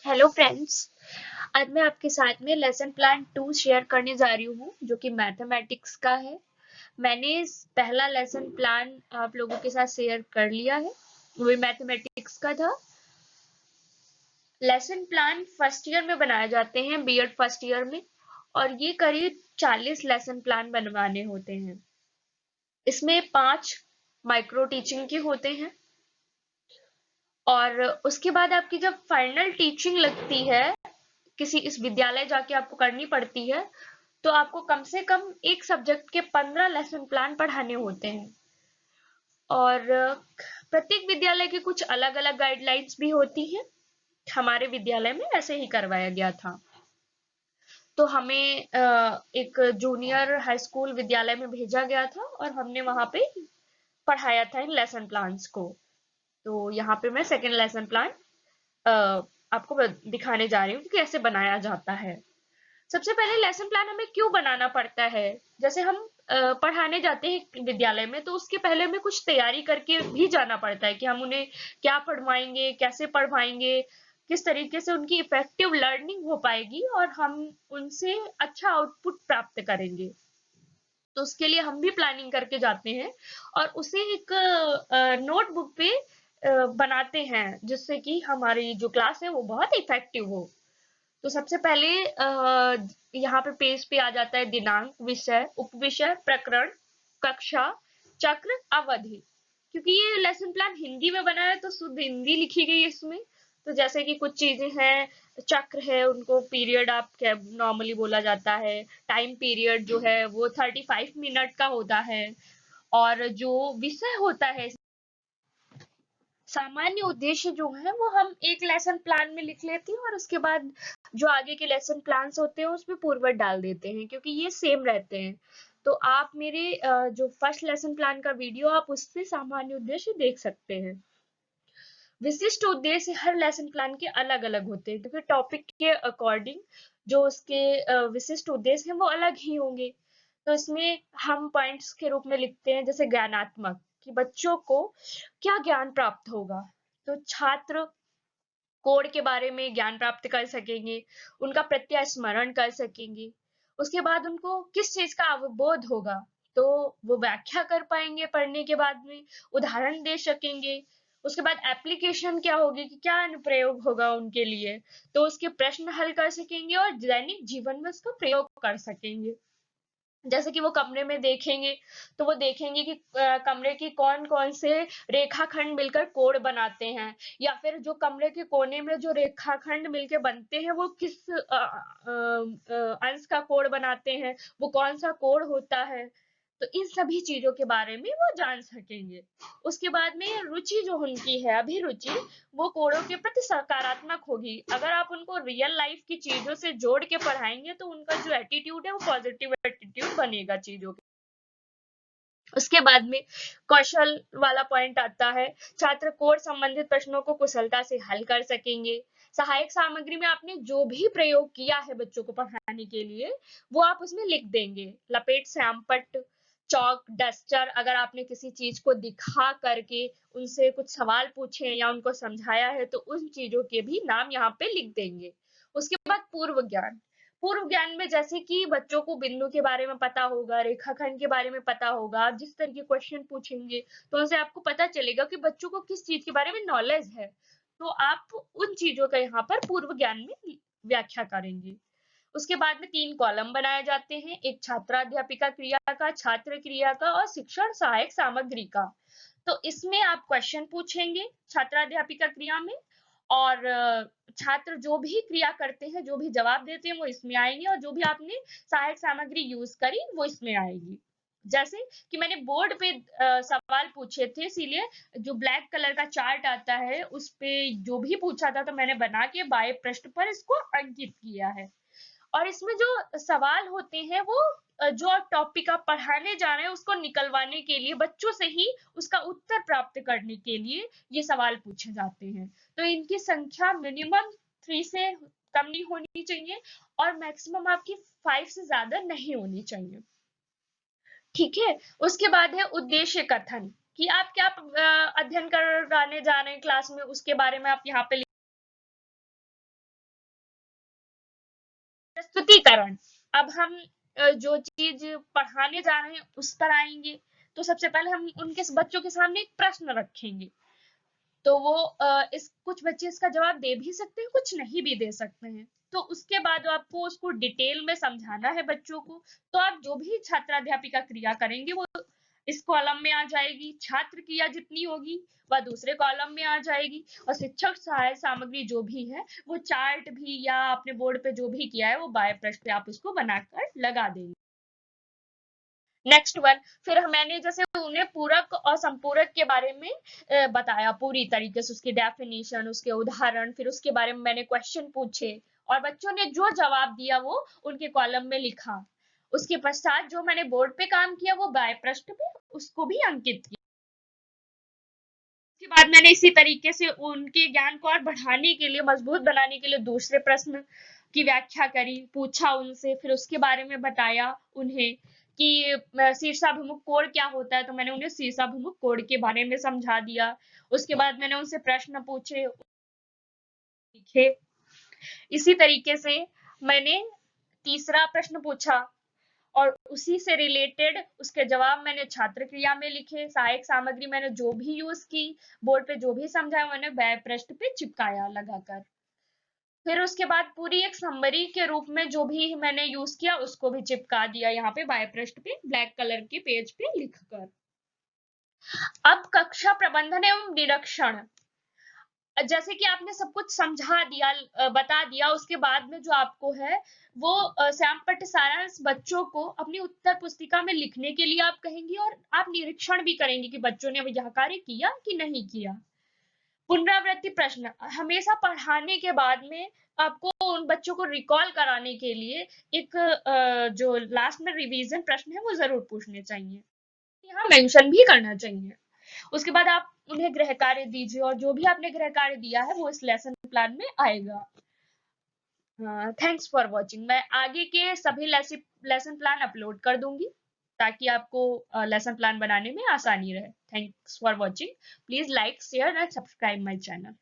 Hello friends. आज मैं आपके साथ में लेसन प्लान 2 शेयर करने जा रही हूँ जो कि मैथमेटिक्स का है। मैंने पहला लेसन प्लान आप लोगों के साथ शेयर कर लिया है, वो मैथमेटिक्स का था। लेसन प्लान फर्स्ट ईयर में बनाए जाते हैं, बीएड फर्स्ट ईयर में, और ये करीब 40 लेसन प्लान बनवाने होते हैं। इसमें 5 माइक्रो टीचिंग के होते हैं और उसके बाद आपकी जब फाइनल टीचिंग लगती है, किसी इस विद्यालय जाके आपको करनी पड़ती है, तो आपको कम से कम एक सब्जेक्ट के 15 लेसन प्लान पढ़ाने होते हैं। और प्रत्येक विद्यालय की कुछ अलग अलग गाइडलाइंस भी होती हैं। हमारे विद्यालय में ऐसे ही करवाया गया था। तो हमें एक जूनियर हाई स्कूल विद्यालय में भेजा गया था और हमने वहां पे पढ़ाया था इन लेसन प्लान्स को। तो यहाँ पे मैं सेकेंड लेसन प्लान आपको दिखाने जा रही हूँ कि कैसे बनाया जाता है। सबसे पहले लेसन प्लान हमें क्यों बनाना पड़ता है? जैसे हम पढ़ाने जाते हैं विद्यालय में, तो उसके पहले हमें कुछ तैयारी करके भी जाना पड़ता है कि हम उन्हें क्या पढ़वाएंगे, कैसे पढ़वाएंगे, किस तरीके से उनकी इफेक्टिव लर्निंग हो पाएगी और हम उनसे अच्छा आउटपुट प्राप्त करेंगे। तो उसके लिए हम भी प्लानिंग करके जाते हैं और उसे एक नोटबुक पे बनाते हैं, जिससे कि हमारी जो क्लास है वो बहुत इफेक्टिव हो। तो सबसे पहले यहाँ पे पेज पे आ जाता है दिनांक, विषय, उपविषय, प्रकरण, कक्षा, चक्र, अवधि। क्योंकि ये लेसन प्लान हिंदी में बना है तो शुद्ध हिंदी लिखी गई है इसमें। तो जैसे कि कुछ चीजें हैं, चक्र है, उनको पीरियड आप क्या नॉर्मली बोला जाता है। टाइम पीरियड जो है वो 35 मिनट का होता है। और जो विषय होता है, सामान्य उद्देश्य जो है वो हम एक लेसन प्लान में लिख लेते हैं और उसके बाद जो आगे के लेसन प्लान्स होते हैं उसमें पूर्ववत डाल देते हैं, क्योंकि ये सेम रहते हैं। तो आप मेरे जो फर्स्ट लेसन प्लान का वीडियो आप उससे सामान्य उद्देश्य देख सकते हैं। विशिष्ट उद्देश्य हर लेसन प्लान के अलग अलग होते हैं, क्योंकि टॉपिक के अकॉर्डिंग जो उसके विशिष्ट उद्देश्य हैं वो अलग ही होंगे। तो इसमें हम पॉइंट्स के रूप में लिखते हैं, जैसे ज्ञानात्मक, कि बच्चों को क्या ज्ञान प्राप्त होगा। तो छात्र कोड के बारे में ज्ञान प्राप्त कर सकेंगे, उनका प्रत्यय स्मरण कर सकेंगे। उसके बाद उनको किस चीज का अवबोध होगा, तो वो व्याख्या कर पाएंगे, पढ़ने के बाद में उदाहरण दे सकेंगे। उसके बाद एप्लीकेशन क्या होगी, कि क्या अनुप्रयोग होगा उनके लिए, तो उसके प्रश्न हल कर सकेंगे और दैनिक जीवन में उसका प्रयोग कर सकेंगे। जैसे कि वो कमरे में देखेंगे, तो वो देखेंगे कि कमरे की कौन कौन से रेखाखंड मिलकर कोण बनाते हैं, या फिर जो कमरे के कोने में जो रेखाखंड मिलके बनते हैं वो किस अंश का कोण बनाते हैं, वो कौन सा कोण होता है। तो इन सभी चीजों के बारे में वो जान सकेंगे। उसके बाद में रुचि जो उनकी है, अभिरुचि, वो कोणों के प्रति सकारात्मक होगी। अगर आप उनको रियल लाइफ की चीजों से जोड़ के पढ़ाएंगे तो उनका जो एटीट्यूड है वो पॉजिटिव एटीट्यूड बनेगा चीजों के। उसके बाद में कौशल वाला पॉइंट आता है। छात्र कोड संबंधित प्रश्नों को कुशलता से हल कर सकेंगे। सहायक सामग्री में आपने जो भी प्रयोग किया है बच्चों को पढ़ाने के लिए, वो आप उसमें लिख देंगे। लपेट, श्यामपट्ट, चौक, डस्टर, अगर आपने किसी चीज को दिखा करके उनसे कुछ सवाल पूछे या उनको समझाया है तो उन चीजों के भी नाम यहाँ पे लिख देंगे। उसके बाद पूर्व ज्ञान। पूर्व ज्ञान में जैसे कि बच्चों को बिंदु के बारे में पता होगा, रेखाखंड के बारे में पता होगा। आप जिस तरह के क्वेश्चन पूछेंगे तो उनसे आपको पता चलेगा कि बच्चों को किस चीज के बारे में नॉलेज है। तो आप उन चीजों का यहाँ पर पूर्व ज्ञान में व्याख्या करेंगे। उसके बाद में 3 कॉलम बनाए जाते हैं, एक छात्राध्यापिका क्रिया का, छात्र क्रिया का और शिक्षण सहायक सामग्री का। तो इसमें आप क्वेश्चन पूछेंगे छात्राध्यापिका क्रिया में, और छात्र जो भी क्रिया करते हैं, जो भी जवाब देते हैं वो इसमें आएंगे, और जो भी आपने सहायक सामग्री यूज करी वो इसमें आएगी। जैसे कि मैंने बोर्ड पे सवाल पूछे थे, इसीलिए जो ब्लैक कलर का चार्ट आता है उस पे जो भी पूछा था तो मैंने बना के बाएं पृष्ठ पर इसको अंकित किया है। और इसमें जो सवाल होते हैं वो जो आप टॉपिक आप पढ़ाने जा रहे हैं उसको निकलवाने के लिए, बच्चों से ही उसका उत्तर प्राप्त करने के लिए ये सवाल पूछे जाते हैं। तो इनकी संख्या मिनिमम 3 से कम नहीं होनी चाहिए और मैक्सिमम आपकी 5 से ज्यादा नहीं होनी चाहिए। ठीक है। उसके बाद है उद्देश्य कथन, कि आप क्या अध्ययन कराने जा रहे हैं क्लास में, उसके बारे में आप यहाँ पे प्रस्तुतिकरण। अब हम जो चीज पढ़ाने जा रहे हैं उस पर आएंगे। तो सबसे पहले हम उनके बच्चों के सामने एक प्रश्न रखेंगे। तो वो इस कुछ बच्चे इसका जवाब दे भी सकते हैं, कुछ नहीं भी दे सकते हैं। तो उसके बाद आपको उसको डिटेल में समझाना है बच्चों को। तो आप जो भी छात्राध्यापिका क्रिया करेंगे वो इस कॉलम में आ जाएगी। छात्र क्रिया जितनी होगी वह दूसरे कॉलम में आ जाएगी। और शिक्षक सहायक सामग्री जो भी है वो चार्ट भी या अपने बोर्ड पे जो भी किया है वो बाय पृष्ठ पे आप उसको बनाकर लगा देंगे। नेक्स्ट वन, फिर मैंने जैसे उन्हें पूरक और संपूरक के बारे में बताया पूरी तरीके से, उसकी डेफिनेशन, उसके उदाहरण, फिर उसके बारे में मैंने क्वेश्चन पूछे और बच्चों ने जो जवाब दिया वो उनके कॉलम में लिखा। उसके पश्चात जो मैंने बोर्ड पे काम किया वो बाय पृष्ठ पे उसको भी अंकित किया। उसके बाद मैंने इसी तरीके से उनके ज्ञान को और बढ़ाने के लिए, मजबूत बनाने के लिए दूसरे प्रश्न की व्याख्या करी, पूछा उनसे, फिर उसके बारे में बताया उन्हें कि शीर्षाभिमुख कोण क्या होता है। तो मैंने उन्हें शीर्षाभिमुख कोण के बारे में समझा दिया। उसके बाद मैंने उनसे प्रश्न पूछे, लिखे। इसी तरीके से मैंने तीसरा प्रश्न पूछा और उसी से रिलेटेड उसके जवाब मैंने छात्र क्रिया में लिखे। सहायक सामग्री मैंने जो भी यूज की, बोर्ड पे जो भी समझाया मैंने बाय पृष्ठ पे चिपकाया लगाकर। फिर उसके बाद पूरी एक समरी के रूप में जो भी मैंने यूज किया उसको भी चिपका दिया यहाँ पे बाय पृष्ठ पे ब्लैक कलर के पेज पे लिखकर। अब कक्षा प्रबंधन एवं निरीक्षण। जैसे कि आपने सब कुछ समझा दिया, बता दिया, उसके बाद में जो आपको है वो श्यामपट्ट सारांश बच्चों को अपनी उत्तर पुस्तिका में लिखने के लिए आप कहेंगे और आप निरीक्षण भी करेंगे कि बच्चों ने यह कार्य किया कि नहीं किया। पुनरावृत्ति प्रश्न, हमेशा पढ़ाने के बाद में आपको उन बच्चों को रिकॉल कराने के लिए एक जो लास्ट में रिवीजन प्रश्न है वो जरूर पूछने चाहिए, यहाँ मेंशन भी करना चाहिए। उसके बाद आप उन्हें गृह कार्य दीजिए और जो भी आपने गृह कार्य दिया है वो इस लेसन प्लान में आएगा। Thanks for watching. मैं आगे के सभी लेसन प्लान अपलोड कर दूंगी ताकि आपको लेसन प्लान बनाने में आसानी रहे। Thanks for watching. Please like, share and subscribe my channel.